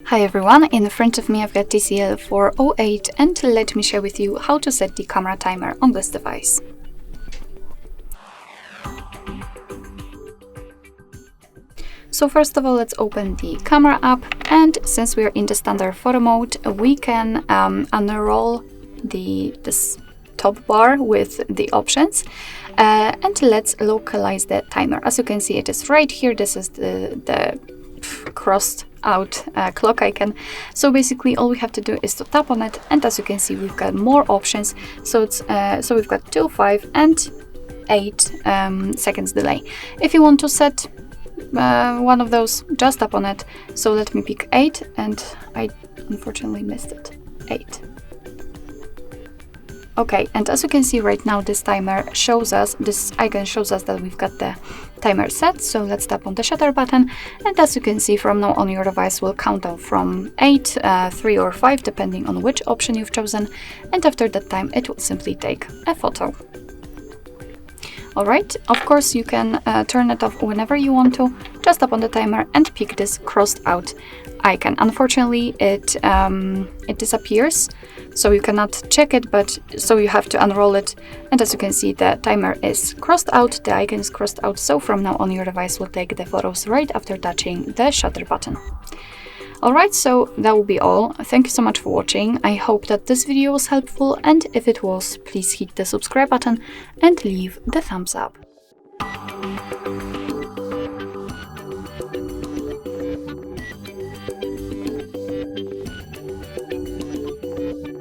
Hi everyone, in front of me I've got TCL 408 and let me share with you how to set the camera timer on this device. So first of all, let's open the camera app, and since we are in the standard photo mode, we can unroll this top bar with the options and let's localize the timer. As you can see, it is right here. This is the crossed out clock icon. So basically all we have to do is to tap on it, and as you can see we've got more options. So it's so we've got 2, 5 and 8 seconds delay. If you want to set one of those, just tap on it. So let me pick 8, and I unfortunately missed it. 8. Okay, and as you can see right now, this timer shows us, this icon shows us that we've got the timer set. So let's tap on the shutter button, and as you can see, from now on your device will count down from 8, 3 or 5 depending on which option you've chosen, and after that time it will simply take a photo. Alright, of course you can turn it off whenever you want to. Just tap on the timer and pick this crossed out icon. Unfortunately it disappears, so you cannot check it, but so you have to unroll it, and as you can see the timer is crossed out, the icon is crossed out, so from now on your device will take the photos right after touching the shutter button. Alright, so that will be all. Thank you so much for watching. I hope that this video was helpful, and if it was, please hit the subscribe button and leave the thumbs up.